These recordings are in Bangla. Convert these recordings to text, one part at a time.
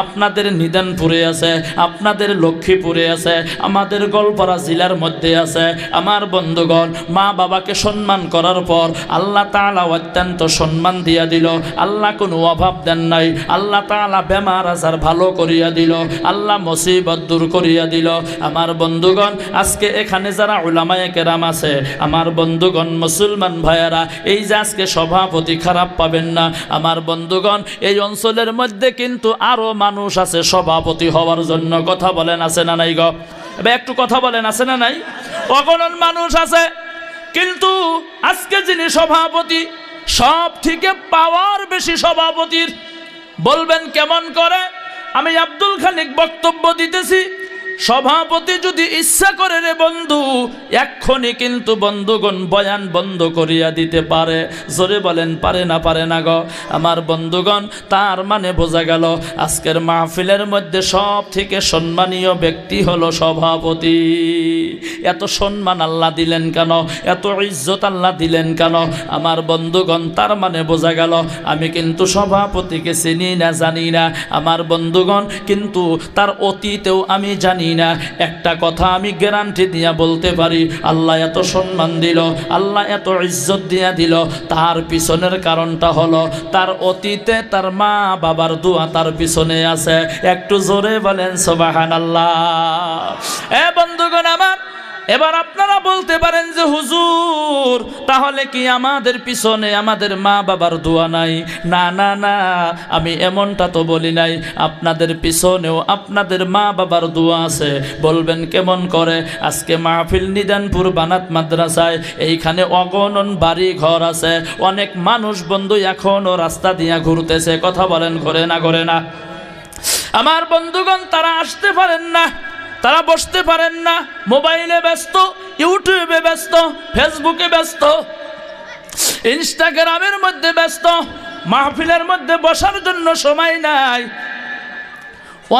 আপনাদের নিদানপুরে আছে, আপনাদের লক্ষ্মীপুরে আছে, আমাদের গোলপাড়া জেলার মধ্যে আছে। আমার বন্ধুগণ, মা বাবাকে সম্মান করার পর আল্লাহ তাআলা অত্যন্ত সম্মান দিয়া দিল। আল্লাহ কোনো অভাব দেন নাই। আল্লাহ তাআলা বেমার আজার ভালো করিয়া দিল। আল্লাহ মুসিবত দূর করিয়া দিল। আমার বন্ধুগণ, আজকে এখানে যারা উলামায়ে কেরাম আছে, আমার বন্ধুগণ মুসলমান ভাইয়েরা, এই যে আজকে সভাপতি খারাপ পাবেন না। আমার বন্ধুগণ, এই অঞ্চলের মধ্যে কিন্তু আরো মানুষ আছে সভাপতি হওয়ার জন্য। কথা বলেন আছে না নাই গো? এবার একটু কথা বলেন আছে না নাই? অগণন মানুষ আছে, কিন্তু আজকে যিনি সভাপতি, সব থেকে পাওয়ার বেশি সভাপতির। বলবেন কেমন করে? আমি আব্দুল খালিক বক্তব্য দিতেছি, সভাপতি যদি ইচ্ছা করে রে বন্ধু, এক্ষুনি কিন্তু বন্ধুগণ বয়ান বন্ধ করিয়া দিতে পারে। জোরে বলেন পারে না পারে না গো? আমার বন্ধুগণ, তার মানে বোঝা গেল আজকের মাহফিলের মধ্যে সব থেকে সম্মানীয় ব্যক্তি হলো সভাপতি। এত সম্মান আল্লাহ দিলেন কেন? এত ইজ্জত আল্লাহ দিলেন কেন? আমার বন্ধুগণ, তার মানে বোঝা গেল আমি কিন্তু সভাপতিকে চিনি না, জানি না। আমার বন্ধুগণ, কিন্তু তার অতীতেও আমি জানি না। একটা কথা আমি গ্যারান্টি দিয়া বলতে পারি, আল্লাহ এত সম্মান দিল, আল্লাহ এত ইজ্জত দিয়া দিল, তার পিছনের কারণটা হলো তার অতীতে তার মা বাবার দোয়া তার পিছনে আছে। একটু জোরে বলেন সুবহানাল্লাহ। এ বন্ধুগণ আমার, এবার আপনারা বলতে পারেন যে হুজুর, তাহলে কি আমাদের পিছনে আমাদের মা বাবার দোয়া নাই? না না না, আমি এমনটা তো বলি নাই। আপনাদের পিছনেও আপনাদের মা বাবার দোয়া আছে। বলবেন কেমন করে? আজকে মাহফিল নিদানপুর বানাত মাদ্রাসায়, এইখানে অগণন বাড়ি ঘর আছে, অনেক মানুষ বন্ধু এখনো রাস্তা দিয়া ঘুরতেছে। কথা বলেন ঘরে না ঘরে না? আমার বন্ধুগণ, তারা আসতে পারেন না, তারা বসতে পারেন না, মোবাইলে ব্যস্ত, ইউটিউবে ব্যস্ত, ফেসবুকে ব্যস্ত, ইনস্টাগ্রামের মধ্যে ব্যস্ত, মাহফিলের মধ্যে বসার জন্য সময় নাই।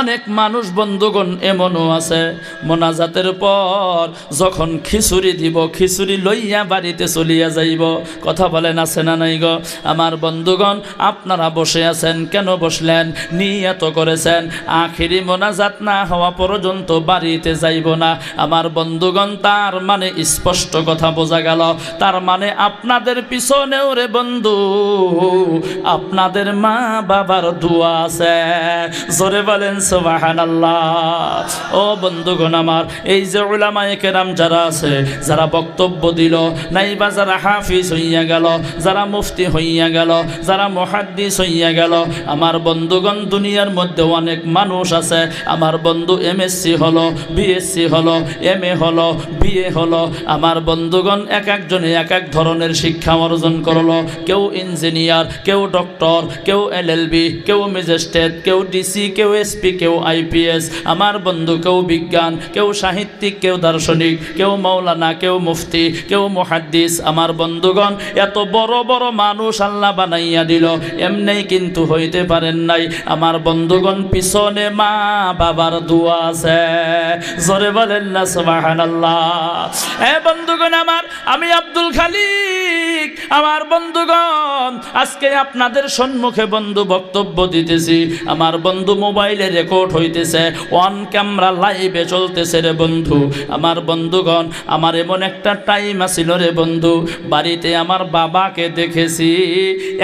অনেক মানুষ বন্ধুগণ এমনও আছে, মোনাজাতের পর যখন খিচুড়ি দিব, খিচুড়ি লইয়া বাড়িতে চলিয়া যাইব। কথা বলেন আছে না নাই গো? আমার বন্ধুগণ, আপনারা বসে আছেন, কেন বসলেন? নিয়ত করেছেন আখিরি মোনাজাত না হওয়া পর্যন্ত বাড়িতে যাইব না। আমার বন্ধুগণ, তার মানে স্পষ্ট কথা বোঝা গেল, তার মানে আপনাদের পিছনেও রে বন্ধু আপনাদের মা বাবার দোয়া আছে। জোরে বলেন সুবহানাল্লাহ। ও বন্ধুগণ আমার, এই যে উলামায়ে কেরাম যারা আছে, যারা বক্তব্য দিল, নাইবা যারা হাফিজ হইয়া গেল, যারা মুফতি হইয়া গেল, যারা মুহাদ্দিস হইয়া গেল, আমার বন্ধুগণ দুনিয়ার মধ্যে অনেক মানুষ আছে। আমার বন্ধু এমএসসি হলো, বিএসসি হলো, এমএ হলো, বিএ হলো। আমার বন্ধুগণ এক একজনে এক এক ধরনের শিক্ষা অর্জন করলো। কেউ ইঞ্জিনিয়ার, কেউ ডক্টর, কেউ এলএলবি, কেউ ম্যাজিস্ট্রেট, কেউ ডিসি, কেউ এসপি, কেউ আইপিএস। আমার বন্ধু কেউ বিজ্ঞান, কেউ সাহিত্যিক, কেউ দার্শনিক, কেউ মৌলানা, কেউ মুফতি, কেউ মুহাদ্দিস। আমার বন্ধুগণ, এত বড় বড় মানুষ আল্লাহ বানাইয়া দিল, এমনি কিন্তু হইতে পারেন নাই। আমার বন্ধুগণ, পিছনে মা বাবার দোয়া আছে। জোরে বলেন না সুবহানাল্লাহ। এ বন্ধুগণ আমার, আমি আব্দুল খালিক, আমার বন্ধুগণ আজকে আপনাদের সম্মুখে বন্ধু বক্তব্য দিতেছি। আমার বন্ধু মোবাইলে রেকর্ড হইতেছে, অন ক্যামেরা লাইভে চলতেছে রে বন্ধু। আমার বন্ধুগণ, আমার এমন একটা টাইম আসিল রে বন্ধু, বাড়িতে আমার বাবাকে দেখেছি,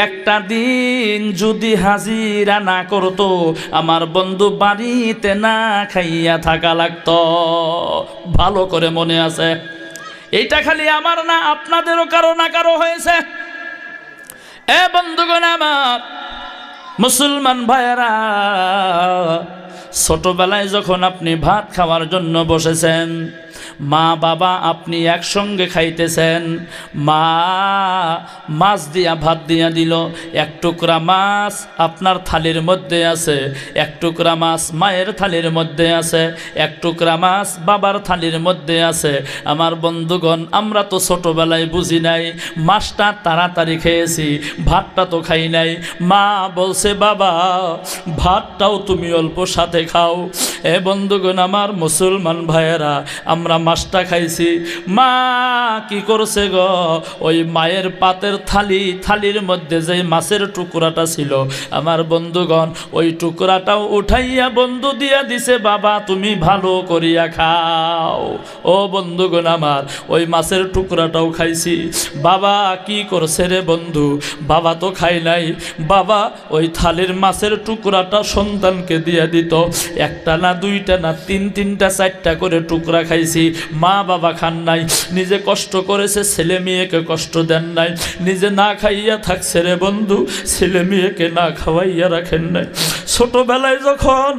একটা দিন যদি হাজিরা না করতো, আমার বন্ধু বাড়িতে না খাইয়া থাকা লাগতো। ভালো করে মনে আছে। এইটা খালি আমার না, আপনাদেরও কারো না কারো হয়েছে। এ বন্ধুগণ আমার, মুসলমান ভাইয়েরা, ছোটবেলায় যখন আপনি ভাত খাওয়ার জন্য বসেছেন, মা বাবা আপনি একসঙ্গে খাইতেছেন, মা মাছ দিয়া ভাত দিয়া দিল, এক টুকরা মাছ আপনার থালির মধ্যে আছে, এক টুকরা মাছ মায়ের থালির মধ্যে আছে, এক টুকরা মাছ বাবার থালির মধ্যে আছে। আমার বন্ধুগণ, আমরা তো ছোটবেলায় বুঝি নাই, মাছটা তাড়াতাড়ি খেয়েছি, ভাতটা তো খাই নাই। মা বলছে, বাবা ভাতটাও তুমি অল্প সাথে খাও। এ বন্ধুগণ আমার মুসলমান ভাইয়েরা, আমরা মাছটা খাইছি, মা কি করছে গো, ওই মায়ের পাতের থালির মধ্যে যে মাছের টুকরাটা ছিল আমার বন্ধুগণ, ওই টুকরাটাও উঠাইয়া বন্ধু দিয়া দিছে, বাবা তুমি ভালো করিয়া খাও। ও বন্ধুগণ আমার, ওই মাছের টুকরাটাও খাইছি। বাবা কি করছে রে বন্ধু, বাবা তো খাই নাই, বাবা ওই থালির মাছের টুকরাটা সন্তানকে দিয়া দিত, একটা না দুইটা না তিনটা চারটা করে টুকরা খাইছি, মা বাবা খান নাই, নিজে কষ্ট করেছে, ছেলে মেয়েকে কষ্ট দেন নাই, নিজে না খাইয়া থাকছে রে বন্ধু, ছেলে মেয়েকে না খাওয়াইয়া রাখেন নাই। ছোটবেলায় যখন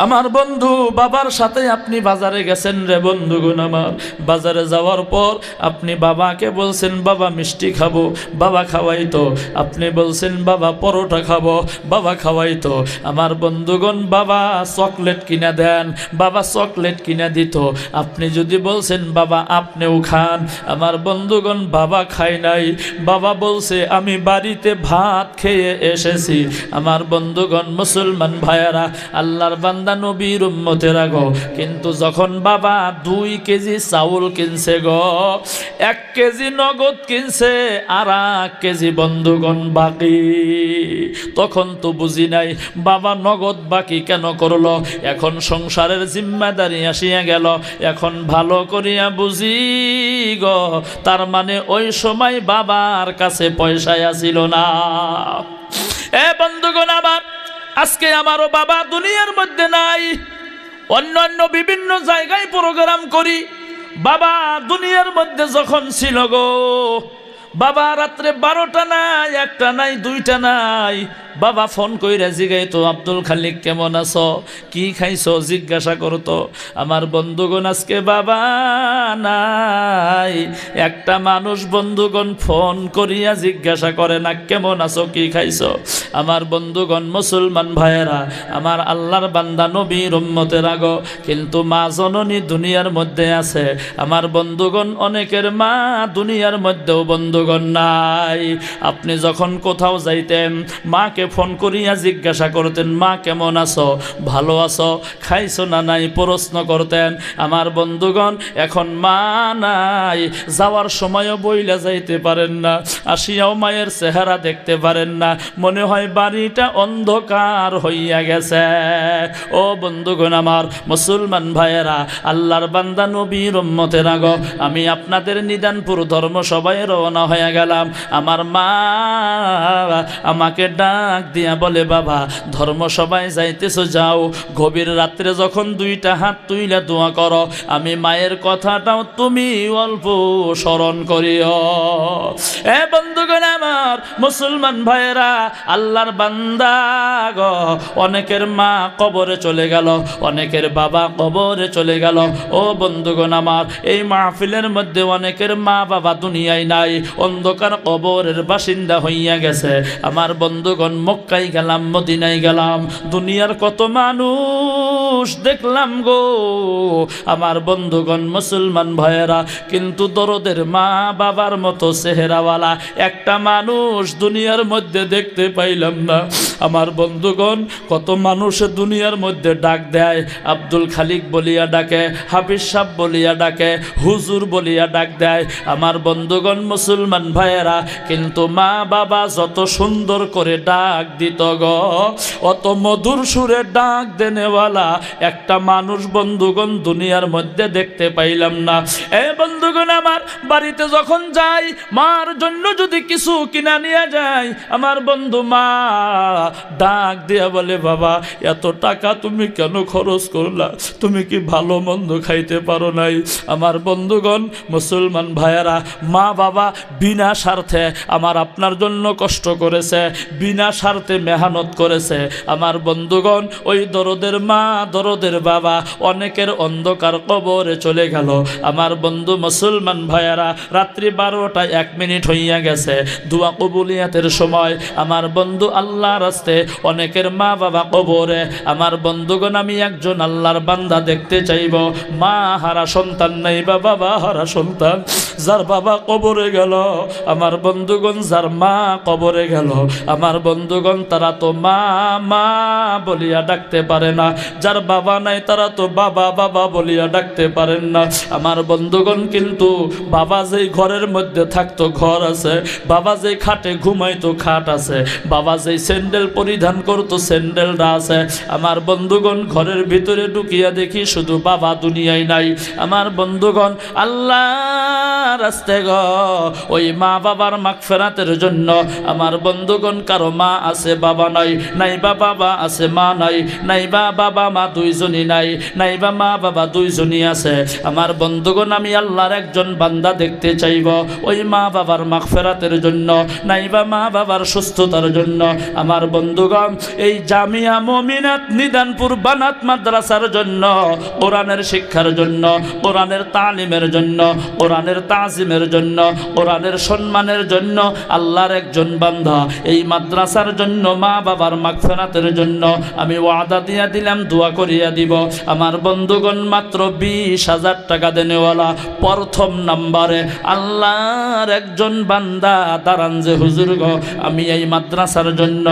আমার বন্ধু বাবার সাথে আপনি বাজারে গেছেন রে বন্ধুগণ আমার, বাজারে যাওয়ার পর আপনি বাবাকে বলছেন বাবা মিষ্টি খাবো, বাবা খাওয়াইতো, আপনি বলছেন বাবা পরোটা খাবো, বাবা খাওয়াইতো। আমার বন্ধুগণ বাবা চকলেট কিনে দেন, বাবা চকলেট কিনে দিত। আপনি যদি বলছেন বাবা আপনিও খান, আমার বন্ধুগণ বাবা খাই নাই, বাবা বলছে আমি বাড়িতে ভাত খেয়ে এসেছি। আমার বন্ধুগণ মুসলমান ভাইয়ারা, আল্লাহর বান্দা নবীর উম্মতেরা গো, কিন্তু যখন বাবা 2 কেজি চাউল কিনছে গো, 1 কেজি নগদ কিনছে, আর 1 কেজি বন্ধুগণ বাকি, তখন তো বুঝি নাই বাবা নগদ বাকি কেন করলো। এখন সংসারের জিম্মাদারি আসিয়া গেল, এখন ভালো করিয়া বুঝি গো, তার মানে ওই সময় বাবার কাছে পয়সায় আসিল না। এ বন্ধুগণ আমার, আজকে আমারও বাবা দুনিয়ার মধ্যে নাই, অন্যান্য বিভিন্ন জায়গায় প্রোগ্রাম করি, বাবা দুনিয়ার মধ্যে যখন ছিল গো, বাবা রাত্রে 12টা নাই, 1টা নাই, 2টা নাই, বাবা ফোন কইরা জিগাইতো আব্দুল খালিক কেমন আছো, কি খাইছো জিজ্ঞাসা করতো। আমার বন্ধুগণ আজকে বাবা নাই, একটা মানুষ বন্ধুগণ ফোন করিয়া জিজ্ঞাসা করে না কেমন আছো কি খাইছো। আমার বন্ধুগণ মুসলমান ভাইয়েরা, আমার আল্লাহর বান্দা নবীর উম্মতেরা গো, কিন্তু মা জননী দুনিয়ার মধ্যে আছে। আমার বন্ধুগণ অনেকের মা দুনিয়ার মধ্যেও বন্ধুগণ নাই। আপনি যখন কোথাও যাইতেন মাকে ফোন করিয়া জিজ্ঞাসা করতেন মা কেমন আছো, ভালো আছো, খাইছো না নাই, প্রশ্ন করতেন। আমার বন্ধুগণ এখন মা নাই, যাওয়ার সময়ও বইলা যাইতে পারেন না, আসিয়াও মায়ের চেহারা দেখতে পারেন না, মনে হয় বাড়িটা অন্ধকার হইয়া গেছে। ও বন্ধুগণ আমার মুসলমান ভাইয়েরা, আল্লাহর বান্দা নবীর উম্মতেরা গো, আমি আপনাদের নিদানপুর ধর্ম সভায় রওনা হয়ে গেলাম। আমার মা আমাকে ডাক দিয়া বলে বাবা ধর্ম সভায় যাইতেছো, যাও, গভীর রাত্রে যখন 2টা হাত তুইলা দোয়া করো, আমি মায়ের কথাটাও তুমি অল্প স্মরণ করিও। এ বন্ধুগণ আমার মুসলমান ভাইয়েরা, আল্লাহর বান্দা গো, অনেকের মা কবরে চলে গেল, অনেকের বাবা কবরে চলে গেল। ও বন্ধুগণ আমার, এই মাহফিলের মধ্যে অনেকের মা বাবা দুনিয়ায় নাই, অন্ধকার কবরের বাসিন্দা হইয়া গেছে। আমার বন্ধুগণ মক্কায় গেলাম, মদিনায় গেলাম, দুনিয়ার কত মানুষ দেখলাম গো আমার বন্ধুগণ মুসলমান ভাইয়েরা, কিন্তু দরদের মা বাবার মতো চেহারাওয়ালা একটা মানুষ দুনিয়ার মধ্যে দেখতে পাইলাম না। আমার বন্ধুগণ কত মানুষ দুনিয়ার মধ্যে ডাক দেয়, আব্দুল খালিক বলিয়া ডাকে, হাফিজ সাহেব বলিয়া ডাকে, হুজুর বলিয়া ডাক দেয়। আমার বন্ধুগণ মুসলমান ভাইয়েরা, কিন্তু মা বাবা যত সুন্দর করে ডাক দিত গো, অত মধুর সুরে ডাক দেনেওয়ালা একটা মানুষ বন্ধুগণ দুনিয়ার মধ্যে দেখতে পাইলাম না। এ বন্ধুগণ আমার, বাড়িতে যখন যাই মার জন্য যদি কিছু কিনা নিয়ে যাই, আমার বন্ধু মা ডাক দিয়া বলে বাবা এত টাকা তুমি কেন খরচ করলা, তুমি কি ভালো মন্দ খাইতে পারো নাই। আমার বন্ধুগণ মুসলমান ভাইয়েরা, মা বাবা বিনা স্বার্থে আমার আপনার জন্য কষ্ট করেছে, বিনা স্বার্থে মেহনত করেছে। আমার বন্ধুগণ ওই দরদের মা দরদের বাবা অনেকের অন্ধকার কবরে চলে গেল। আমার বন্ধু মুসলমান ভাইয়েরা, রাত্রি 12টা 1 মিনিট হইয়া গেছে, দোয়া কবুলিয়াতের সময়। আমার বন্ধু আল্লাহ রাস্তে অনেকের মা বাবা কবরে। আমার বন্ধুগণ আমি একজন আল্লাহর বান্দা দেখতে চাইব, মা হারা সন্তান নাই বা বাবা হারা সন্তান, যার বাবা কবরে গেল, আমার বন্ধুগণ যার মা কবরে গেল, আমার বন্ধু বন্ধুগণ তারা তো মা মা বলিয়া ডাকতে পারে না, যার বাবা নাই তারা তো বাবা বাবা বলিয়া ডাকতে পারেন না। আমার বন্ধুগণ কিন্তু বাবা যেই ঘরের মধ্যে থাকতো ঘর আছে, বাবা যেই খাটে ঘুমাইতো খাট আছে, বাবা যেই স্যান্ডেল পরিধান করতো স্যান্ডেলটা আছে। আমার বন্ধুগণ ঘরের ভিতরে ঢুকিয়া দেখি শুধু বাবা দুনিয়ায় নাই। আমার বন্ধুগণ আল্লাহ রাস্তে গ ওই মা বাবার মাগফিরাতের জন্য আমার বন্ধুগণ কারো মা আছে বাবা নাই, নাইবা বাবা আছে মা নাই, নাইবা বাবা মা দুইজনই নাই, নাইবা মা বাবা দুইজনই আছে। আমার বন্ধুগণ আমি আল্লাহর একজন বান্দা দেখতে চাইব ওই মা বাবার মাগফিরাতের জন্য, নাইবা মা বাবার সুস্থতার জন্য। আমার বন্ধুগণ এই জামিয়া মুমিনাত নিদানপুর বানাত মাদ্রাসার জন্য, কোরআনের শিক্ষার জন্য, কোরআনের তালিমের জন্য, কোরআনের তাজিমের জন্য, কোরআনের সম্মানের জন্য আল্লাহর একজন বান্দা এই মাদ্রাসার জন্য, মা বাবার মাগফিরাতের জন্য আমি ওয়াদা দিয়া দিলাম, দোয়া করিয়া দিব। আমার বন্ধুগণ মাত্র 20,000 টাকা দেনেওয়ালা প্রথম নাম্বারে আল্লাহর একজন বান্দা দাঁড়ান যে হুজুর গো আমি এই মাদ্রাসার জন্য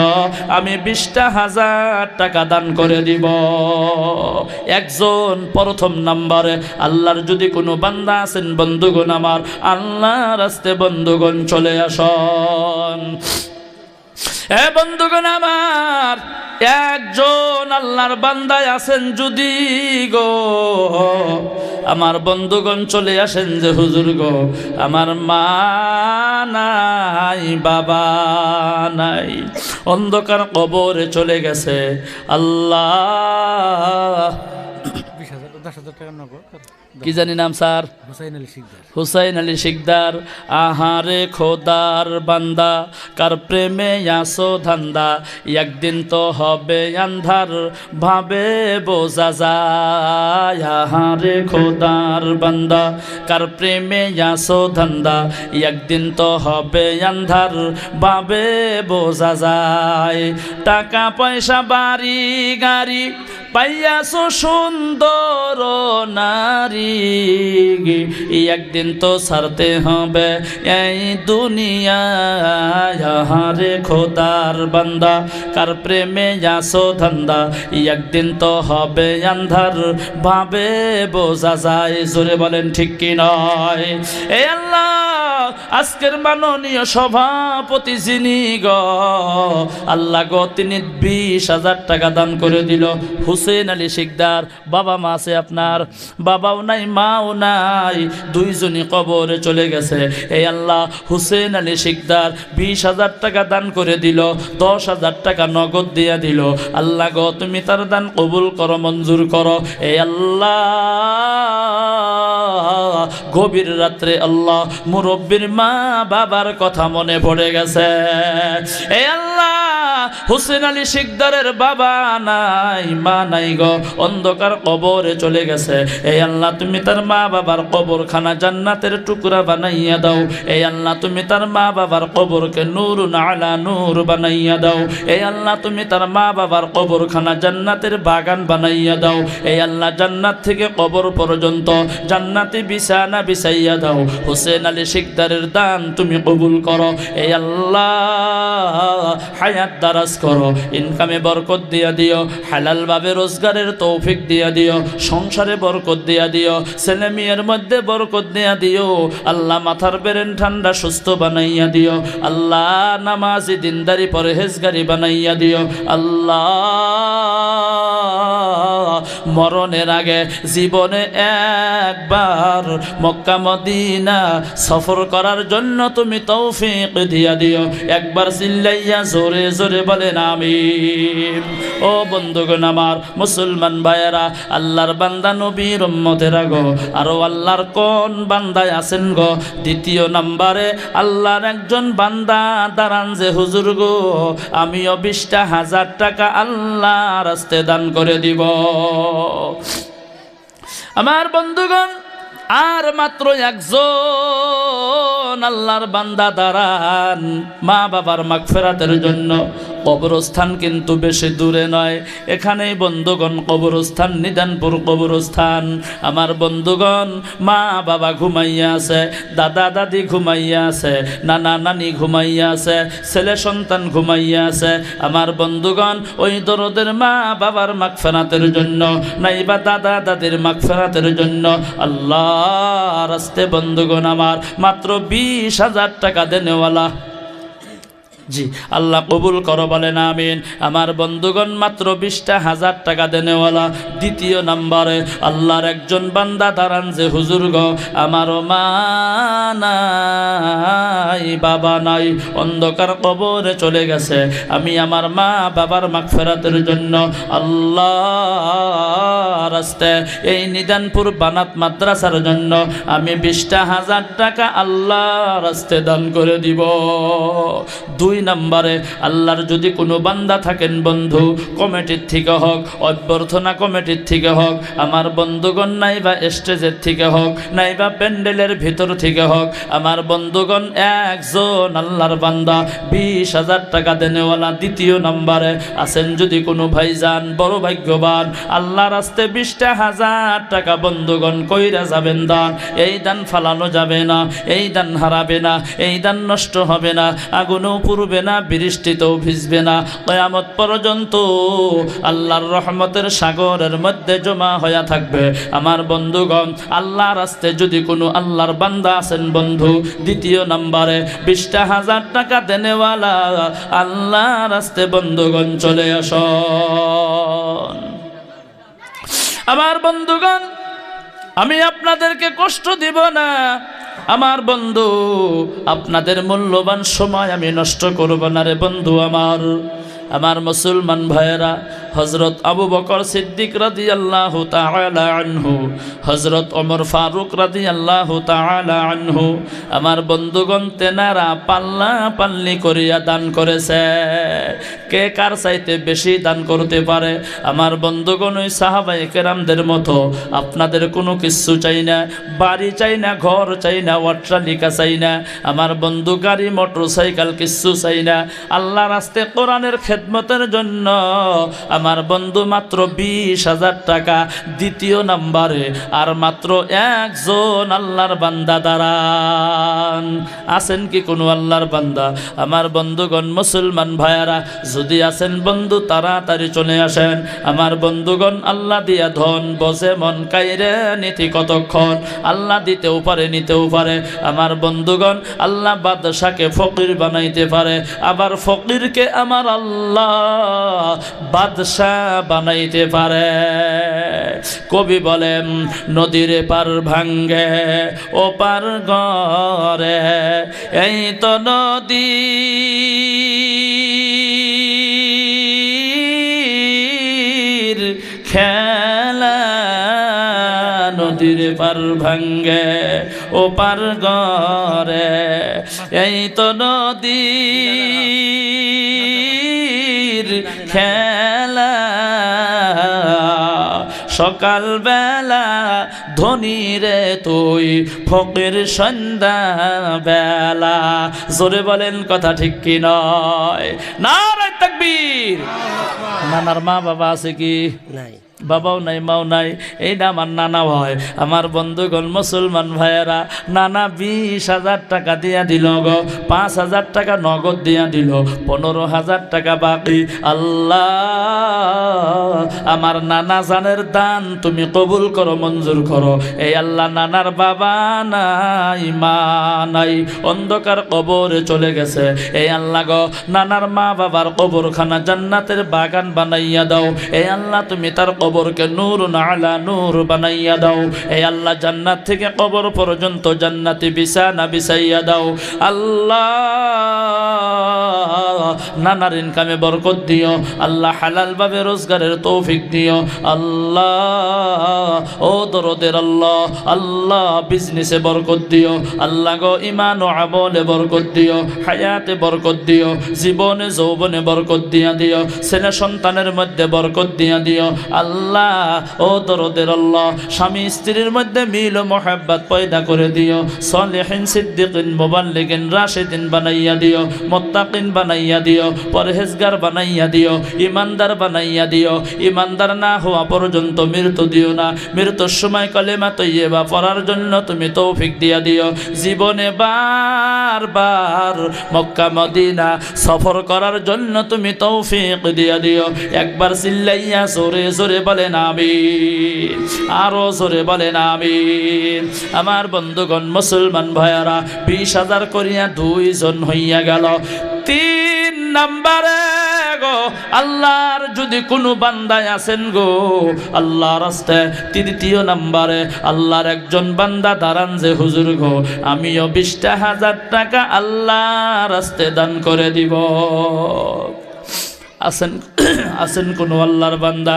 আমি 20,000 টাকা দান করে দিব। একজন প্রথম নাম্বারে আল্লাহর যদি কোনো বান্দা আছেন বন্ধুগণ আমার আল্লাহর রাস্তে বন্ধুগণ চলে আসুন। এ বন্ধুগণ আমার একজন আল্লাহর বান্দায় আছেন যদি গো আমার বন্ধুগণ চলে আসেন যে হুজুর গো আমার মা নাই বাবা নাই, অন্ধকার কবরে চলে গেছে। আল্লাহ কি জানি নাম স্যার? হুসাইন আলী শিকদার। আহারে খোদার বান্দা কার প্রেমে আসো ধান্দা, একদিন তো হবে আন্ধার ভাবে বোঝা যায়। আহারে খোদার বান্দা কার প্রেমে আসো ধান্দা, একদিন তো হবে আন্ধার ভাবে বোঝা যায়। টাকা পয়সা বাড়ি গাড়ি পাইয়াছো সুন্দর নারী, একদিন তো ছাড়তে হবে এই দুনিয়ায়। আহারে খোদার বান্দা কার প্রেমে আসো ধান্দা, একদিন তো হবে আন্ধার ভাবে বোঝা যায়। জোরে বলেন ঠিক কি নয়? এ আল্লাহ আজকের মাননীয় সভাপতি যিনি গো আল্লাহ গো তিনি 20,000 টাকা দান করে দিল। হুসেন আলী শিকদার বাবা মা আছে আপনার? বাবাও নাই মাও নাই, দুইজনই কবরে চলে গেছে। এই আল্লাহ হুসেন আলী শিকদার 20,000 টাকা দান করে দিল, 10,000 টাকা নগদ দিয়া দিল। আল্লাহ গো তুমি তার দান কবুল করো, মঞ্জুর করো। এই আল্লাহ গভীর রাত্রে আল্লাহ মুরব্বির মা বাবার কথা মনে পড়ে গেছে। এই আল্লাহ হুসেন আলী শিকদারের বাবা নাই মা নাই গো, অন্ধকার কবরে চলে গেছে। এই আল্লাহ তুমি তার মা বাবার কবরখানা জান্নাতের টুকরা বানাইয়া দাও। এই আল্লাহ তুমি তার মা বাবার কবরকে নূরুন আলা নূর বানাইয়া দাও। এই আল্লাহ তুমি তার মা বাবার কবরখানা জান্নাতের বাগান বানাইয়া দাও। এই আল্লাহ জান্নাত থেকে কবর পর্যন্ত জান্নাতি বিছানা বিছাইয়া দাও। হুসেন আলী শিকদারের দান তুমি কবুল করো। এই আল্লাহ হায়াত দারাজ করো, ইনকামে বরকত দিয়া দিও, হালাল ভাবে রোজগারের তৌফিক দিয়া দিও, সংসারে বরকত দিয়া দিও, ছেলে মেয়ের মধ্যে বরকত দিয়া দিও। আল্লাহ মাথার বেরেন ঠান্ডা সুস্থ বানাইয়া দিও। আল্লাহ নামাজি দিনদারি পরহেজগারি বানাইয়া দিও। আল্লাহ মরণের আগে জীবনে একবার মক্কা মদিনা সফর করার জন্য তুমি তৌফিক দিয়া দিও। একবার চিল্লাইয়া জোরে জোরে বলেন আমিন। ও বন্ধুগণ আমার মুসলমান ভাইয়েরা, আল্লাহর বান্দা নবীর উম্মতেরা গো, আরো আল্লাহর কোন বান্দায় আছেন গো? দ্বিতীয় নাম্বারে আল্লাহর একজন বান্দা দাঁড়ান যে হুজুর গো আমিও 20,000 টাকা আল্লাহর রাস্তায় দান করে দিব। আমার বন্ধুগণ আর মাত্র একজন আল্লাহর বান্দা দাঁড়ান মা বাবার মাগফিরাতের জন্য, কবরস্থান কিন্তু বেশি দূরে নয়, এখানেই বন্ধুগণ কবরস্থান, নিদানপুর কবরস্থান। আমার বন্ধুগণ, মা বাবা ঘুমাইয়া আছে, দাদা দাদি ঘুমাইয়া আছে, নানা নানি ঘুমাইয়া আছে, ছেলে সন্তান ঘুমাইয়া আছে। আমার বন্ধুগণ, ওই দরদের মা বাবার মাগফিরাতের জন্য, নাইবা দাদা দাদির মাগফিরাতের জন্য আল্লাহর রাস্তে বন্ধুগণ আমার মাত্র 20,000 টাকা দেনেওয়ালা, জি আল্লাহ কবুল করো বলেন আমিন। আমার বন্ধুগণ, মাত্র 20,000 টাকা দেনেওয়ালা। দ্বিতীয় নম্বরে আল্লাহর একজন বান্দা দাঁড়ান যে, হুজুর গো, আমারও মা নাই বাবা নাই, অন্ধকার কবরে চলে গেছে, আমি আমার মা বাবার মাগফিরাতের জন্য আল্লাহর রাস্তে এই নিদানপুর বানাত মাদ্রাসার জন্য আমি 20,000 টাকা আল্লাহর রাস্তে দান করে দিব। 2 নম্বরে আল্লাহর যদি কোনো বান্দা থাকেন বন্ধু, কমিটির থেকে হোক, অভ্যর্থনা কমিটির থেকে হোক, আমার বন্ধুগণ নাইবা স্টেজের থেকে হোক, নাইবা প্যান্ডেলের ভিতর থেকে হোক, আমার বন্ধুগণ একজন আল্লাহর বান্দা 20,000 টাকা দেনেওয়ালা। দ্বিতীয় নম্বরে আছেন যদি কোনো ভাইজান, বড় ভাগ্যবান, আল্লাহর রাস্তে 20,000 টাকা বন্ধুগণ কইরা যাবেন দান। এই দান ফালানো যাবে না, এই দান হারাবে না, এই দান নষ্ট হবে না, আগুনও পুড়বে না, বৃষ্টিতেও ভিজবে না, কিয়ামত পর্যন্ত আল্লাহর রহমতের সাগরের মধ্যে জমা হয়ে থাকবে। আমার বন্ধুগণ, আল্লাহর রাস্তে যদি কোনো আল্লাহর বান্দা আছেন বন্ধু, দ্বিতীয় নম্বরে 20,000 টাকা দেনেওয়ালা আল্লাহর রাস্তে বন্ধুগণ চলে আসুন। আমার বন্ধুগণ, আমি আপনাদেরকে কষ্ট দিব না, আমার বন্ধু, আপনাদের মূল্যবান সময় আমি নষ্ট করব না রে বন্ধু আমার মুসলমান ভাইয়েরা। হযরত আবু বকর সিদ্দিক রাদিয়াল্লাহু তাআলা আনহু, হযরত ওমর ফারুক রাদিয়াল্লাহু তাআলা আনহু, আমার বন্ধুগণ তেনারা পাল্লা পাল্লি করিয়া দান করেছে। কে কার চাইতে বেশি দান করতে পারে? আমার বন্ধুগণ, ওই সাহাবায়ে কেরামদের মতো আপনাদের কোনো কিছু চাই না, বাড়ি চাই না, ঘর চাই না, অট্টালিকা চাই না, আমার বন্ধু গাড়ি মোটরসাইকেল কিছু চাই না। আল্লাহ রাস্তে কোরআনের খেদমতের জন্য আমার বন্ধু মাত্র 20,000 টাকা। দ্বিতীয় নম্বরে আর মাত্র একজন আল্লাহর বান্দা দাঁড়ান। আছেন কি কোনো আল্লাহর বান্দা? আমার বন্ধুগণ, মুসলমান ভাইয়ারা, যদি আছেন বন্ধু তাড়াতাড়ি চলে আসেন। আমার বন্ধুগণ, আল্লাহ দিয়া ধন বসে মন কাইরে নীতি কতক্ষণ, আল্লাহ দিতেও পারে নিতেও পারে। আমার বন্ধুগণ, আল্লাহ বাদশাকে ফকির বানাইতে পারে, আবার ফকিরকে আমার আল্লাহ বাদশাহ বানাইতে পারে। কবি বলেন, নদীর পার ভাঙ্গে ও পার গরে, এই তো নদী খেলা, নদীর পার ভাঙ্গে ও পার গরে, এই তো নদীর খেলা। সকাল বেলা ধনী রে তুই, ফকির সন্ধ্যা বেলা। জোরে বলেন কথা ঠিক কি নয়? নারে তাকবীর। নানার মা বাবা আছে কি? নাই। বাবাও নাই, মাও নাই, এইটা আমার নানা হয়। আমার বন্ধুগণ, মুসলমান ভাইয়েরা, নানা 20,000 টাকা দিয়া দিল গো, 5,000 টাকা নগদ দিয়া দিল, 15,000 টাকা বাকি। আল্লাহ, আমার নানা জানের দান তুমি কবুল করো, মঞ্জুর করো। এই আল্লাহ, নানার বাবা নাই, মা নাই, অন্ধকার কবরে চলে গেছে। এই আল্লাহ গো, নানার মা বাবার কবরখানা জান্নাতের বাগান বানাইয়া দাও। এই আল্লাহ, তুমি তার কবরকে নূর আলা নূর বানাইয়া দাও। এই আল্লাহ, জান্নাত থেকে কবর পর্যন্ত জান্নাতি বিছানা বিছাইয়া দাও। আল্লাহ, নানার ইনকামে বরকত দিও। আল্লাহ, হালাল ভাবে রোজগারের তৌফিক দিও আল্লাহ। ও দরদের আল্লাহ, আল্লাহ বিজনেসে বরকত দিও আল্লাহ গো, ইমান ও আমলে বরকত দিও, হায়াতে বরকত দিও, জীবনে যৌবনে বরকত দিয়া দিও, ছেলে সন্তানের মধ্যে বরকত দিয়া দিও আল্লাহ। ও দরদের আল্লাহ, স্বামী স্ত্রীর মধ্যে মিল ও মোহাব্বত পয়দা করে দিও, সলিহিন সিদ্দিকিন মুবাল্লিগিন রাশিদিন বানাইয়া দিও, মুত্তাকিন বানাইয়া দিও, পরহেজগার বানাইয়া দিও, ইমানদার বানাইয়া দিও। ইমানদার না হওয়া পর্যন্ত মৃত্যু দিও না, মৃত্যুর সময় কালেমা তৈয়বা পড়ার জন্য তুমি তৌফিক দিয়া দিও। জীবনে বারবার মক্কা মদিনা সফর করার জন্য তুমি তৌফিক দিয়া দিও। একবার চিল্লাইয়া জোরে জোরে বলেন আমিন, আরো জোরে বলেন আমিন। আমার বন্ধুগণ মুসলমান ভাইয়ারা, 20,000 করিয়া 2 জন হইয়া গেল। 3 নম্বরে গো, আল্লাহর যদি কোনো বান্দায় আছেন গো আল্লাহ রাস্তায়, 3য় নম্বরে আল্লাহর একজন বান্দা দাঁড়ান যে হুজুর গো আমিও 20,000 টাকা আল্লাহ রাস্তায় দান করে দিব। আছেন কোনো আল্লাহর বান্দা?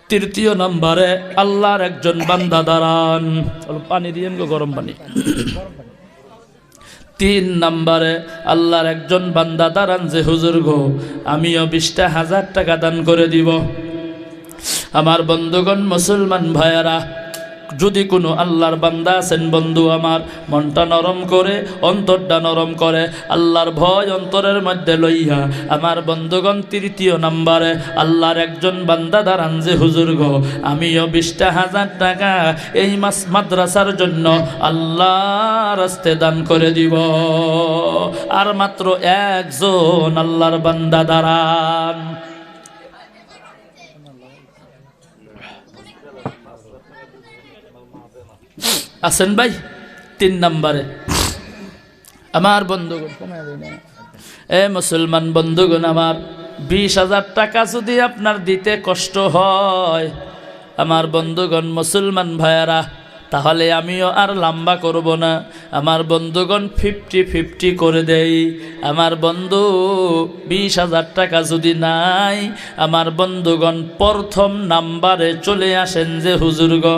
3য় নম্বরে আল্লাহর একজন বান্দা দাঁড়ান, পানি দিয়েন গো, গরম পানি। 3 নম্বরে আল্লাহর একজন বান্দা দাঁড়ান যে হুজুর গো আমিও 20,000 টাকা দান করে দিব। আমার বন্ধুগণ মুসলমান ভাইয়ারা, যদি কোনো আল্লাহর বান্দা আছেন বন্ধু আমার, মনটা নরম করে, অন্তরটা নরম করে, আল্লাহর ভয় অন্তরের মধ্যে লইয়া আমার বন্ধুগণ 3য় নম্বরে আল্লাহর একজন বান্দা দাঁড়ান যে হুজুর গো আমিও 20,000 টাকা এই মাদ্রাসার জন্য আল্লাহর রাস্তায় দান করে দিব। আর মাত্র একজন আল্লাহর বান্দা দাঁড়ান। আছেন ভাই? 3 নম্বরে আমার বন্ধুগণ, মুসলমান বন্ধুগণ আমার, 20,000 টাকা যদি আপনার দিতে কষ্ট হয় আমার বন্ধুগণ মুসলমান ভাইয়ারা, তাহলে আমিও আর লম্বা করব না। আমার বন্ধুগণ 50-50 করে দেই। আমার বন্ধু 20,000 টাকা যদি নাই, আমার বন্ধুগণ প্রথম নাম্বারে চলে আসেন যে হুজুর গো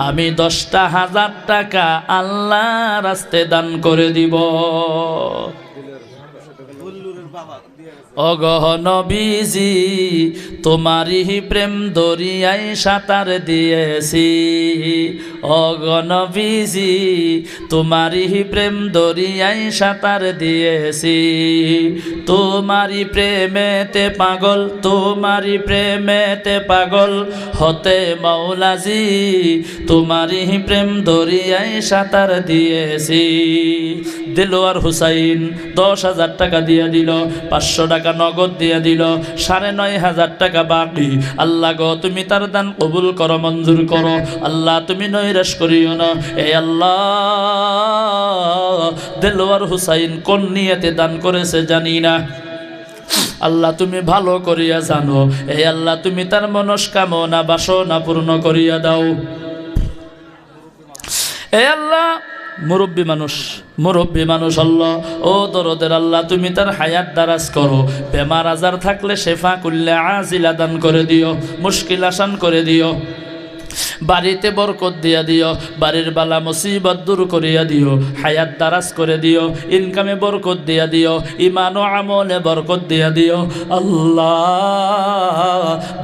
আমি 10,000 টাকা আল্লাহ রাস্তায় দান করে দিব। অগহ নবীজি তোমারই প্রেম দরিয়ায় সাঁতার দিয়েছি, অগহ নবীজি তোমারই প্রেম দরিয়ায় সাঁতার দিয়েছি, তোমারই প্রেমেতে পাগল, তোমারই প্রেমেতে পাগল হতে মাওলাজি, তোমারই প্রেম দরিয়ায় সাঁতার দিয়েছি। দিলওয়ার হুসাইন 10,000 টাকা দিয়ে দিল, 500 টাকা নগদ দিয়ে দিল, 9,500 টাকা বাকি। আল্লাহ গো তুমি তার দান কবুল করো, মঞ্জুর করো আল্লাহ, তুমি নৈরাশ করিও না। এই আল্লাহ, দিলওয়ার হুসাইন কোন নিয়তে দান করেছে জানি না, আল্লাহ তুমি ভালো করিয়া জানো। এই আল্লাহ তুমি তার মনস্কামনা বাসনা পূর্ণ করিয়া দাও। এই আল্লাহ মুরব্বী মানুষ আল্লাহ, ও দরদের আল্লাহ তুমি তার হায়াত দারাজ করো, বেমার আজার থাকলে শেফা করলে আজিলা দান করে দিও, মুশকিল আসান করে দিও, বাড়িতে বরকত দিয়া দিও, বাড়ির বালা মুসিবত দূর করিয়া দিও, হায়াত দারাজ করে দিও, ইনকামে বরকত দিয়া দিও, ইমান ও আমলে বরকত দিয়া দিও। আল্লাহ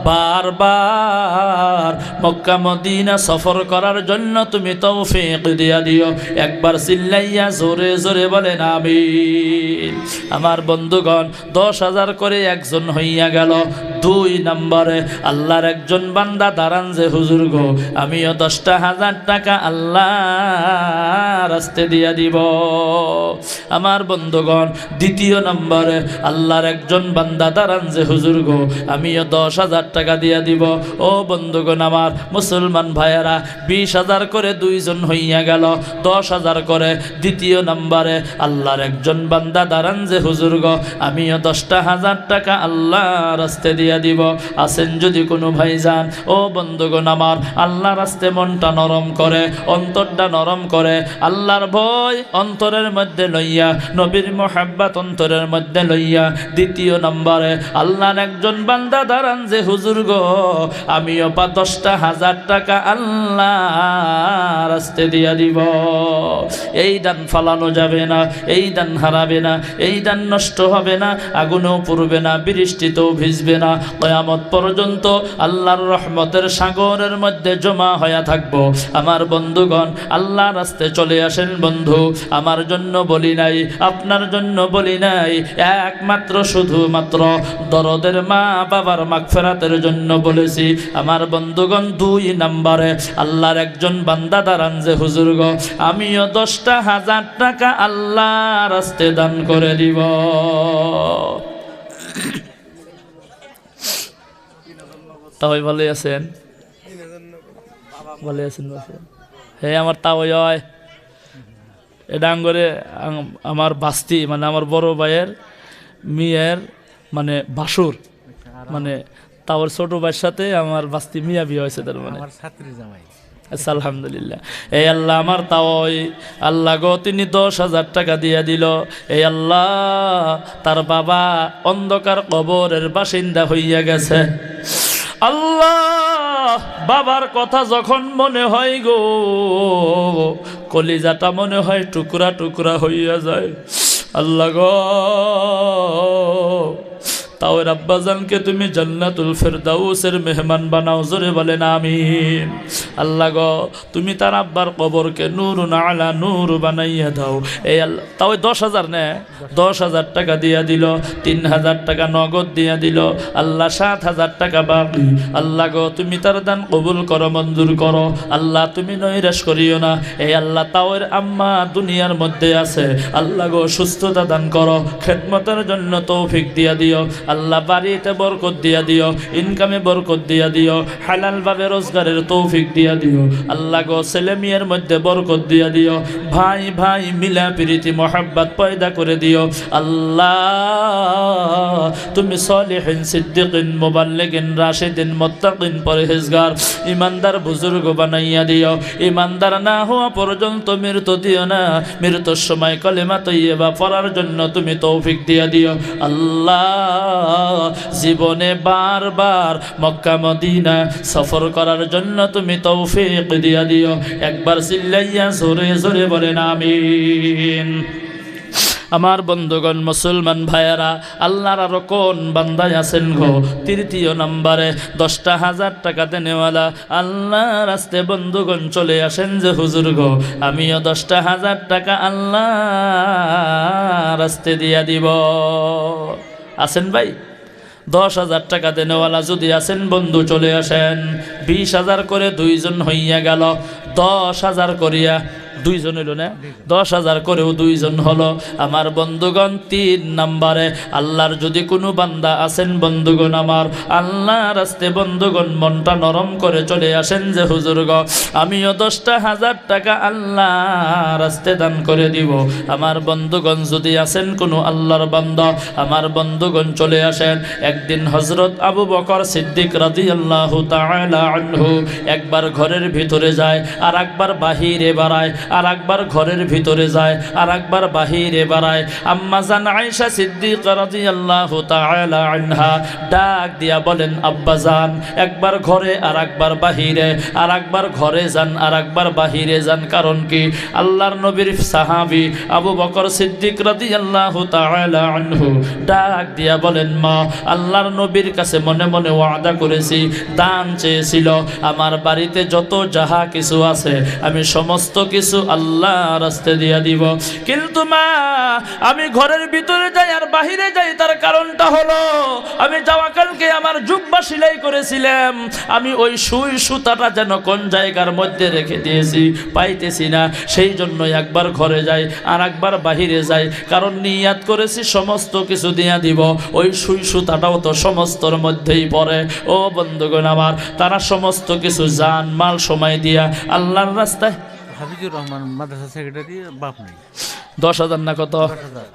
বারবার মক্কা মদিনা সফর করার জন্য তুমি তৌফিক দিয়া দিও। একবার চিল্লাইয়া জোরে জোরে বলেন আমিন। আমার বন্ধুগণ 10,000 করে একজন হইয়া গেল। 2 নম্বরে আল্লাহর একজন বান্দা দাঁড়ান যে হুজুর গো আমিও 10,000 টাকা আল্লাহ রাস্তায় দিয়া দিব। আমার বন্ধুগণ 2 নম্বরে আল্লাহর একজন বান্দা দাঁড়ান যে হুজুর গো আমিও 10,000 টাকা দিয়া দিব। ও বন্ধুগণ আমার মুসলমান ভাইয়েরা, 20,000 করে 2 জন হইয়া গেল, 10,000 করে 2 নম্বরে আল্লাহর একজন বান্দা দাঁড়ান যে হুজুর গো আমিও 10,000 টাকা আল্লাহ রাস্তায় দিয়া দিয়া দিব। আছেন যদি কোনো ভাইজান, ও বন্ধুগণ আমার, আল্লাহ রাস্তে মনটা নরম করে, অন্তরটা নরম করে, আল্লাহর ভয় অন্তরের মধ্যে লইয়া, নবীর মোহাব্বত অন্তরের মধ্যে লইয়া, দ্বিতীয় নম্বরে আল্লাহর একজন বান্দা দাঁড়ান যে হুজুর গো আমিও 10,000 টাকা আল্লাহ রাস্তে দিয়া দিব। এই দান ফালানো যাবে না, এই দান হারাবে না, এই দান নষ্ট হবে না, আগুনেও পুড়বে না, বৃষ্টিতেও ভিজবে না, কিয়ামত পর্যন্ত আল্লাহর রহমতের সাগরের মধ্যে জমা হয়ে থাকবো। আমার বন্ধুগণ, আল্লাহ রাস্তে চলে আসেন বন্ধু। আমার জন্য বলি নাই, আপনার জন্য বলি নাই, একমাত্র শুধুমাত্র দরদের মা বাবার মাগফিরাতের জন্য বলেছি। আমার বন্ধুগণ, 2 নম্বরে আল্লাহর একজন বান্দা দাঁড়ান যে হুজুর গো আমিও 10,000 টাকা আল্লাহ রাস্তে দান করে দিব। তাই ভালো আছেন? ভালো আছেন? হে আমার তাও হয় এটা আঙ্গরে আমার বাস্তি, মানে আমার বড় ভাইয়ের মেয়ের মানে বাসুর, মানে তাওর ছোট ভাইয়ের সাথে আমার বাস্তি মিয়া বিয়ে হয়েছে, তার মানে ছাত্রী জামাই। আচ্ছা, আলহামদুলিল্লাহ। এই আল্লাহ আমার তাও আল্লাহ গো তিনি 10,000 টাকা দিয়া দিল। এই আল্লাহ তার বাবা অন্ধকার কবরের বাসিন্দা হইয়া গেছে। আল্লাহ বাবার কথা যখন মনে হয় গো কলিজাটা মনে হয় টুকরা টুকরা হইয়া যায়। আল্লাহ গো তাও আব্বাজানকে তুমি জান্নাতুল ফেরদাউসের মেহমান বানাও, জোরে বলেন আমিন। আল্লাহ গো তুমি তার আব্বার কবরকে নূরুন আলা নূর বানাইয়া দাও। এই আল্লাহ তাও 10,000 নে 10,000 টাকা দিয়া দিল, 3,000 টাকা নগদ দিয়া দিল। আল্লাহ 7,000 টাকা বাকি। আল্লাহ গো তুমি তার দান কবুল করো, মঞ্জুর করো। আল্লাহ তুমি নৈরাশ করিও না। এই আল্লাহ তাওয়ের আম্মা দুনিয়ার মধ্যে আছে, আল্লাহ গো সুস্থতা দান করো, খেদমতের জন্য তৌফিক দিয়া দিও। আল্লাহ বাড়িতে বরকত দিয়া দিও, ইনকামে বরকত দিয়া দিও, হালাল ভাবে রোজগারের তৌফিক দিয়া দিও। আল্লাহ গো ছেলে মেয়ের মধ্যে বরকত দিয়া দিও, ভাই ভাই মিলা প্রীতি মহাব্বত পয়দা করে দিও। আল্লাহ তুমি সলিহিন সিদ্দিকিন মুবাল্লিগিন রাশিদিন মুত্তাকিন পরহেজগার ইমানদার বুজুর্গ বানাইয়া দিও। ইমানদার না হওয়া পর্যন্ত মৃত্যু দিও না, মৃত্যুর সময় কলেমা তৈয়বা পড়ার জন্য তুমি তৌফিক দিয়া দিও। আল্লাহ জীবনে বারবার মক্কা মদিনা সফর করার জন্য তুমি তৌফিক দিয়া দিও। একবার চিল্লাইয়া জোরে জোরে বলেন আমিন। আমার বন্ধুগণ মুসলমান ভাইয়েরা, আল্লাহর আরো কোন বান্দায় আছেন গো 3য় নম্বরে 10,000 টাকা দেনেওয়ালা আল্লাহ রাস্তে বন্ধুগণ চলে আসেন যে হুজুর গো আমিও 10,000 টাকা আল্লাহ রাস্তে দিয়া দিব। আছেন ভাই? 10,000 টাকা দেনেওয়ালা যদি আছেন বন্ধু চলে আসেন। 20,000 করে 2 জন হইয়া গেল, 10,000 করিয়া 2 জন হইল না, 10,000 করেও 2 জন হলো। আমার বন্ধুগণ 3 নম্বরে আল্লাহর যদি কোনো বান্দা আছেন বন্ধুগণ আমার আল্লাহ রাস্তে বন্ধুগণ মনটা নরম করে চলে আসেন যে হুজুর গো আমিও 10,000 টাকা আল্লাহ রাস্তে দান করে দিব। আমার বন্ধুগণ যদি আছেন কোনো আল্লাহর বান্দা আমার বন্ধুগণ চলে আসেন। একদিন হযরত আবু বকর সিদ্দিক রাদিয়াল্লাহু তাআলা আনহু একবার ঘরের ভিতরে যায়, আর একবার বাহিরে বাড়ায়, আর একবার ঘরের ভিতরে যায়, আর একবার বাহিরে বাড়ায়। আম্মা জান আয়েশা সিদ্দিকা রাদিয়াল্লাহু তাআলা আনহা ডাক দিয়া বলেন, আব্বা জান একবার ঘরে আর একবার বাহিরে, আর একবার ঘরে যান আর একবার বাহিরে যান। কারণ কি? আল্লাহর নবীর সাহাবী আবু বকর সিদ্দিক রাদিয়াল্লাহু তাআলা আনহু ডাক দিয়া বলেন, মা আল্লাহর নবীর কাছে মনে মনে ওয়াদা করেছি, দান চেয়েছিল, আমার বাড়িতে যত যাহা কিছু আছে আমি সমস্ত কিছু আল্লাহ রাস্তে দিয়া দিব। কিন্তু মা আমি ঘরের ভিতরে যাই আর বাহিরে যাই, তার কারণটা হলো আমি যাওয়া কালকে আমার জুব্বা সেলাই করেছিলাম, আমি ওই সুই সুতাটা যেন কোন জায়গার মধ্যে রেখে দিয়েছি, পাইতেছি না, সেই জন্য একবার ঘরে যাই আর একবার বাহিরে যাই, কারণ নিয়াত করেছি সমস্ত কিছু দিয়া দিব। ওই সুই সুতাটাও তো সমস্তর মধ্যেই পড়ে। ও বন্ধুগণ আমার, তারা সমস্ত কিছু জান মাল সময় দিয়া আল্লাহর রাস্তায়। হাফিজুর রহমান মাদ্রাসা সেক্রেটারি বাপ নেই। 10,000 না কত?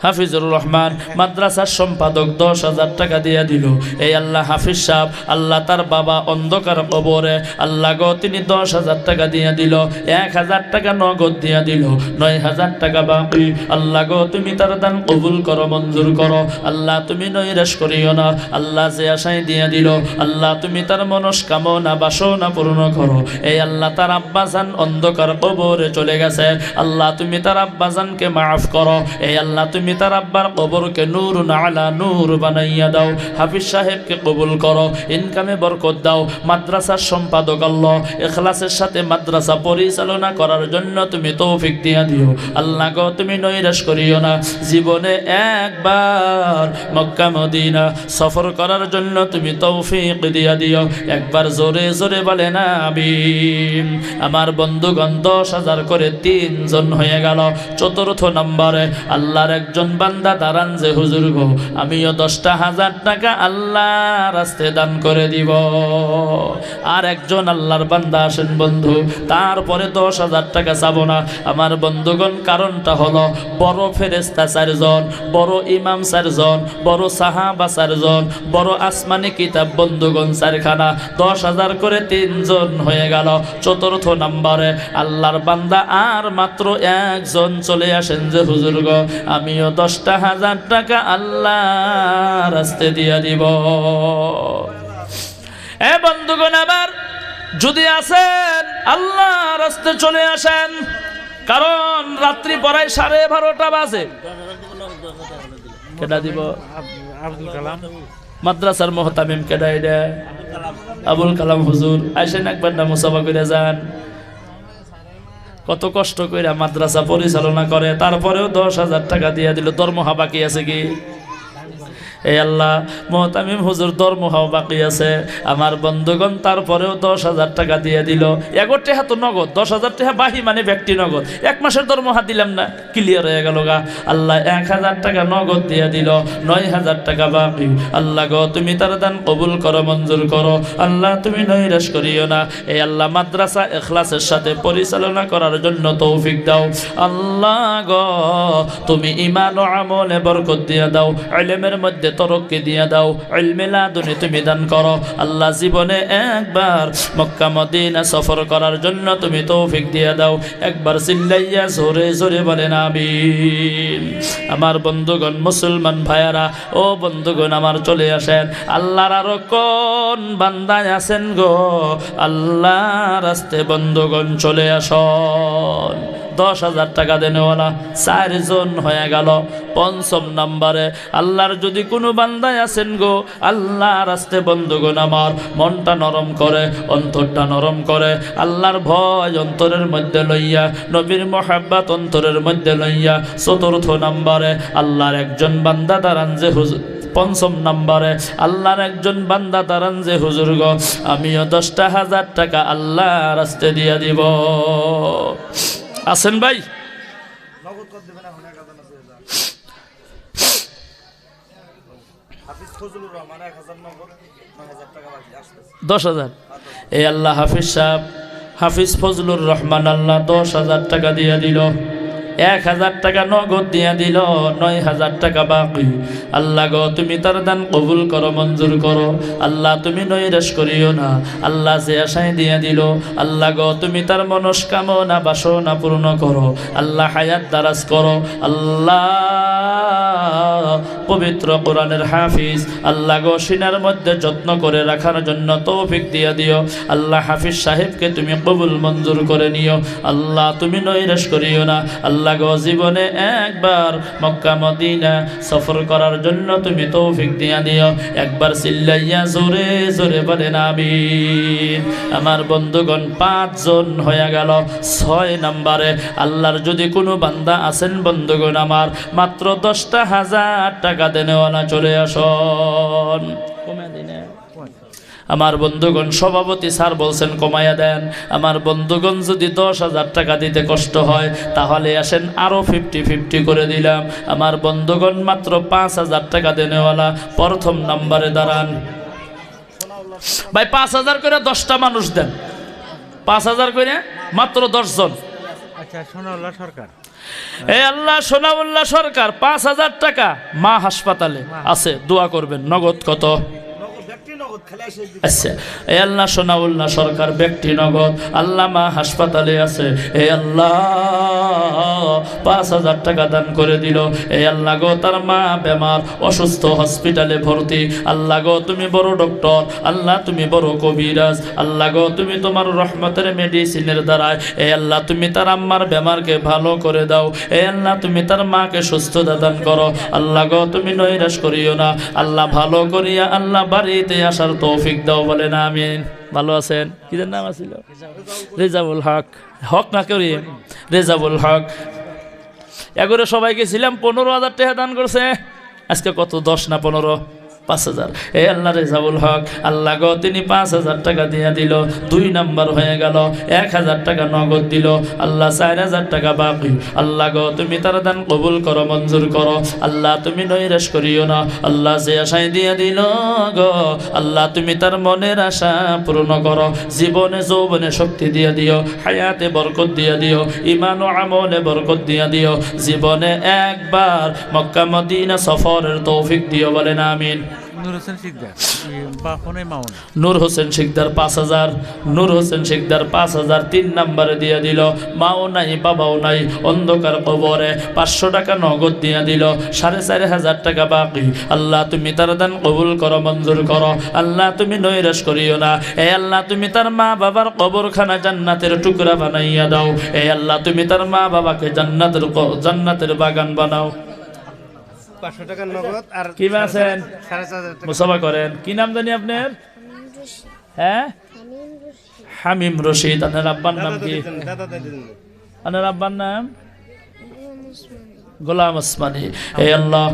হাফিজুর রহমান মাদ্রাসার সম্পাদক 10,000 টাকা দিয়ে দিল। এই আল্লাহ হাফিজ সাহেব, আল্লাহ তার বাবা অন্ধকার কবরে, আল্লাহ গো তিনি 10,000 টাকা দিয়ে দিল। 1,000 টাকা নগদ দিয়ে দিল, 9,000 টাকা বাকি। আল্লাহ গো তুমি তার দান কবুল করো, মঞ্জুর করো। আল্লাহ তুমি নৈরাশ করিও না। আল্লাহ যে আশায় দিয়ে দিল, আল্লাহ তুমি তার মনস্কামনা বাসনা পূর্ণ করো। এই আল্লাহ তার আব্বাজান অন্ধকার কবরে চলে গেছে, আল্লাহ তুমি তার আব্বাজানকে মাফ করো। এই আল্লাহ তুমি তার আব্বার কবরকে নূর আলা নূর বানাইয়া দাও। হাফিজ সাহেবকে কবুল করো, ইনকামে বরকত দাও। মাদ্রাসার সম্পাদক আল্লাহ ইখলাসের সাথে মাদ্রাসা পরিচালনা করার জন্য তুমি তৌফিক দিয়া দিও। আল্লাহ গো তুমি নৈরাশ করিও না। জীবনে একবার মক্কা মদিনা সফর করার জন্য তুমি তৌফিক দিয়া দিও। একবার জোরে জোরে বলে না আমিন। আমার বন্ধুগণ 10,000 করে 3 জন হয়ে গেল। চতুর্থ নম্বরে আল্লাহর একজন বান্দা দাঁড়ান যে হুজুর গো আমিও 10,000 টাকা আল্লাহ রাস্তায় দান করে দিব। আর একজন আল্লাহর বান্দা আসেন বন্ধু, তারপরে 10,000 টাকা চাবো না আমার বন্ধুগণ। কারণটা হলো বড় ফেরেশতা 4 জন, বড় ইমাম 4 জন, বড় সাহাবা 4 জন, বড় আসমানি কিতাব বন্ধুগণ 4খানা। 10,000 করে 3 জন হয়ে গেল। চতুর্থ নম্বরে আল্লাহর বান্দা আর মাত্র একজন চলে আসেন যে হুজুর গো আমিও 10,000 টাকা আল্লাহ রাস্তায় দিয়ে দিব। এ বন্ধুগণ আবার যদি আসেন আল্লাহ রাস্তায় চলে আসেন, কারণ রাত্রি পড়ায় 12:30 বাজে। কেডা দিব? আব্দুল কালাম মাদ্রাসার মোহতামিম কেডা? এটা আবুল কালাম হুজুর। আইসেন একবার না মুসাফা করে যান। কত কষ্ট করে মাদ্রাসা পরিচালনা করে, তারপরেও 10,000 টাকা দিয়ে দিল। দরমহা বাকি আছে কি? এই আল্লাহ মোহতামিম হুজুর দরমহাও বাকি আছে আমার বন্ধুগণ, তারপরেও 10,000 টাকা দিয়ে দিল। 11 টাকা তো নগদ, 10,000 টাকা বাহি মানে ব্যক্তি নগদ। 1 মাসের দরমহা দিলাম না, ক্লিয়ার হয়ে গেল গা। আল্লাহ 1,000 টাকা নগদ দিয়ে দিল, 9,000 টাকা বাকি। আল্লাহ গো তুমি তার দান কবুল করো, মঞ্জুর করো। আল্লাহ তুমি নৈরাশ করিও না। এই আল্লাহ মাদ্রাসা ইখলাসের সাথে পরিচালনা করার জন্য তৌফিক দাও। আল্লাহ গো তুমি ঈমান ও আমলে বরকত দিয়ে দাও, ইলমের মধ্যে তরক্কি দিয়ে দাও, ইলমে লাদুনি তুমি দান করো। আল্লাহ জীবনে একবার মক্কা মদিনা সফর করার জন্য তুমি তৌফিক দিয়ে দাও। একবার চিল্লাইয়া জোরে জোরে বলেন আমিন। আমার বন্ধুগণ মুসলমান ভাইয়ারা, ও বন্ধুগণ আমার চলে আসেন। আল্লাহর আরো কোন বান্দায় আছেন গো আল্লাহ রাস্তায় বন্ধুগণ চলে আসন। 10,000 টাকা দেনেওয়ালা 4 জন হয়ে গেল। 5ম নম্বরে আল্লাহর যদি কোনো বান্দায় আছেন গো আল্লাহ রাস্তায় বন্ধুগণ আমার মনটা নরম করে, অন্তরটা নরম করে, আল্লাহর ভয় অন্তরের মধ্যে লইয়া, নবীর মহাব্বত অন্তরের মধ্যে লইয়া। 4র্থ নম্বরে আল্লাহর একজন বান্দা দাঁড়ান যে হুজুর। 5ম নম্বরে আল্লাহর একজন বান্দা দাঁড়ান যে হুজুর গো আমিও 10,000 টাকা আল্লাহ রাস্তায় দিয়ে দিব। আছেন ভাই? 10,000। এই আল্লাহ হাফিজ সাহেব, হাফিজ ফজলুর রহমান আল্লাহ 10,000 টাকা দিয়ে দিল। 1,000 টাকা নগদ দিয়ে দিল, 9,000 টাকা বাকি। আল্লাহ গো তুমি তার দান কবুল করো, মঞ্জুর করো। আল্লাহ তুমি নৈরাশ করিও না। আল্লাহ যে আশায় দিয়ে দিল, আল্লাহ গো তুমি তার মনস্কামনা বাসনা পূর্ণ করো। আল্লাহ হায়াত দারাজ করো। আল্লাহ পবিত্র কোরআনের হাফিজ আল্লাহ গো সিনার মধ্যে যত্ন করে রাখার জন্য তৌফিক দিয়ে দিও। আল্লাহ হাফিজ সাহেবকে তুমি কবুল মঞ্জুর করে নিও। আল্লাহ তুমি নৈরাশ করিও না। আল্লাহ গো জীবনে একবার মক্কা মদিনা সফর করার জন্য তুমি তৌফিক দিয়া দিও। একবার চিল্লাইয়া জোরে জোরে বলেন আমিন। আমার বন্ধুগণ 5 জন হয়ে গেল। 6 নম্বরে আল্লাহর যদি কোনো বান্দা আছেন বন্ধুগণ আমার মাত্র 10,000 টাকা দেনেওয়ালা চলে আসন। আমার বন্ধুগণ সভাপতি স্যার বলছেন কমাইয়া দেন। আমার বন্ধুগণ যদি 10,000 টাকা দিতে কষ্ট হয় তাহলে আসেন আরো 50-50 করে দিলাম। আমার বন্ধুগণ মাত্র 5,000 টাকা দেনেওয়ালা 1ম নম্বরে দাঁড়ান ভাই। 5,000 করে 10টা মানুষ দেন, 5,000 করে মাত্র 10 জন। আচ্ছা সোনাউল্লাহ সরকার এই আল্লাহ সোনাউল্লাহ সরকার 5,000 টাকা মা হাসপাতালে আছে, দোয়া করবেন। নগদ কত? আচ্ছা, এ আল্লাহ সোনাউল্লাহ সরকার ব্যক্তি নগদ, আল্লাহ মা হাসপাতালে আছে, এ আল্লাহ 5,000 টাকা দান করে দিল। এ আল্লাহ গো, তার মা বেমার, অসুস্থ, হসপিটালে ভর্তি। আল্লাহ গো, তুমি বড় ডক্টর, আল্লাহ তুমি বড় কবিরাজ, আল্লাহ গো, তুমি তোমার রহমতের মেডিসিনের দ্বারায় এ আল্লাহ তুমি তার আম্মার বেমারকে ভালো করে দাও। এ আল্লাহ তুমি তার মাকে সুস্থতা দান করো। আল্লাহ গো, তুমি নৈরাশ করিও না, আল্লাহ ভালো করিয়া আল্লাহ বাড়িতে আসার তৌফিক দাও, বলেন আমিন। ভালো আছেন? কি নাম আছিল? রেজাউল হক। হক না করি, রেজাউল হক। এগরে সবাই গেছিলাম, 15,000 টাকা দান করছে। আজকে কত? 10 না 15? 5,000। এ আল্লাহ রেজাউল হক, আল্লাহ গো, তিনি 5,000 টাকা দিয়া দিল, 2 নাম্বার হয়ে গেল। 1,000 টাকা নগদ দিল, আল্লাহ 4,000 টাকা বাকি। আল্লাহ গো, তুমি তার দান কবুল করো, মঞ্জুর করো। আল্লাহ তুমি নৈরাশ করিও না, আল্লাহ যে আশায় দিয়া দিল গো, আল্লাহ তুমি তার মনের আশা পূর্ণ করো। জীবনে যৌবনে শক্তি দিয়া দিও, হায়াতে বরকত দিয়া দিও, ইমান ও আমলে বরকত দিয়া দিও। জীবনে একবার মক্কা মদিনা সফরের তৌফিক দিও, বলেন আমিন। নূর হোসেন শিকদার, নূর হোসেন শিকদার 5,000, নূর হোসেন শিকদার 5,000 3 নাম্বারে দিয়া দিল। মাও নাই বাবাও নাই, অন্ধকার কবরে 500 টাকা নগদ দিয়া দিল, 4,500 টাকা বাকি। আল্লাহ তুমি তার দান কবুল করো, মঞ্জুর করো। আল্লাহ তুমি নৈরাশ করিও না। এ আল্লাহ তুমি তার মা বাবার কবরখানা জান্নাতের টুকরা বানাইয়া দাও। এ আল্লাহ তুমি তার মা বাবাকে জান্নাতের বাগান বানাও। 500 টাকা নগদ। আর কি আছেন? 4,500 টাকা মুসাফা করেন। কি নাম জানি আপনার? হ্যাঁ, হামিম রশিদ। আপনার আব্বার নাম কি? আপনার আব্বার নাম গোলাম ওসমানী। এই আল্লাহ,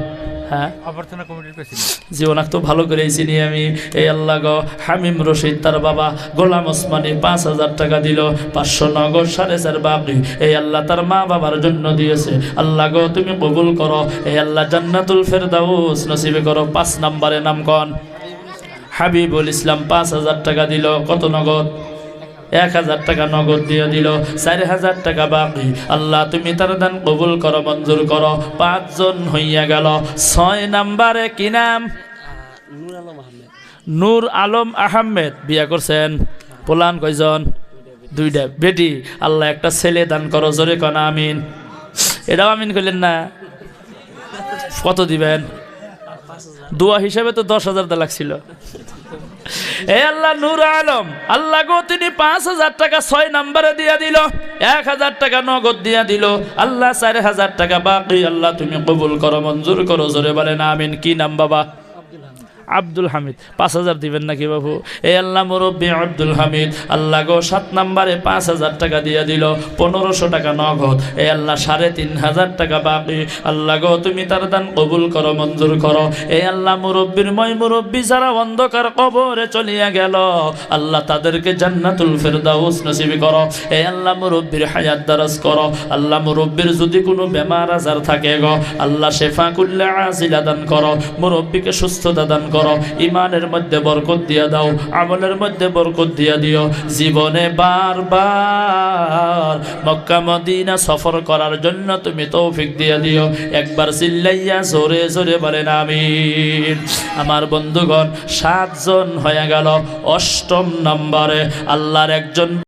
হ্যাঁ, অভ্যর্থনা কমিটির প্রেসিডেন্ট। জীবনাক তো ভালো করে চিনি আমি। এই আল্লাহ গো, হামিম রশিদ তার বাবা গোলাম ওসমানী 5,000 টাকা দিল, 500 নগদ, 4,500 বাকি। এই আল্লাহ তার মা বাবার জন্য দিয়েছে। আল্লাহ গো, তুমি কবুল করো। এই আল্লাহ জান্নাতুল ফেরদাউস নসিবে করো। 5 নম্বরে নাম কন? হাবিবুল ইসলাম 5,000 টাকা দিল। কত নগদ? 1,000 টাকা নগদ দিয়ে দিল, 4,000 টাকা বাকি। আল্লাহ তুমি তার দান কবুল করো, মঞ্জুর করো। 5 জন হইয়া গেল। 6 নাম্বারে কি নাম? নূর আলম আহমেদ। বিয়া করছেন? পোলান কয়জন? 2টা বেটি। আল্লাহ একটা ছেলে দান করো, জোরে কন আমিন। এটাও আমিন কইলেন না? কত দিবেন? দোয়া হিসাবে তো 10,000 দেওয়া লাগছিল। এ আল্লাহ, নূর আলম, আল্লাহ গো, তিনি 5,000 টাকা 6 নাম্বারে দিয়া দিল, 1,000 টাকা নগদ দিয়া দিল, আল্লাহ 4,000 টাকা বাকি। আল্লাহ তুমি কবুল করো, মঞ্জুর করো, জোরে বলেন আমিন। কি নাম বাবা? আব্দুল হামিদ। 5,000 দিবেন নাকি বাবু? এ আল্লাহ মুরব্বী আব্দুল হামিদ, আল্লাহ গো, 7 নাম্বারে 5,000 টাকা দিয়ে দিল, 1,500 টাকা নগদ। এ আল্লাহ 3,500 টাকা বাকি। আল্লাহ গো, তুমি তার দান কবুল করো, মঞ্জুর করো। এ আল্লাহ মুরব্বীর মুরব্বী যারা অন্ধকার কবরে চলিয়া গেল, আল্লাহ তাদেরকে জান্নাতুল ফেরদাউস নসিব করো। এ আল্লাহ মুরব্বীর হায়াত দারাজ করো। আল্লাহ মুরব্বীর যদি কোনো বেমার আজার থাকে গো, আল্লাহ শেফা কুল্লে আজিলা দান করো। মুরব্বীকে সুস্থতা দান করো, ইমানের মধ্যে বরকত দিয়া দাও, আমলের মধ্যে বরকত দিয়া দিও। জীবনে বারবার মক্কা মদিনা সফর করার জন্য তুমি তৌফিক দিয়া দিও। একবার চিল্লাইয়া জোরে জোরে বলেন আমিন। আমার বন্ধুগণ, 7 জন হয়ে গেল। 8ম নম্বরে আল্লাহর একজন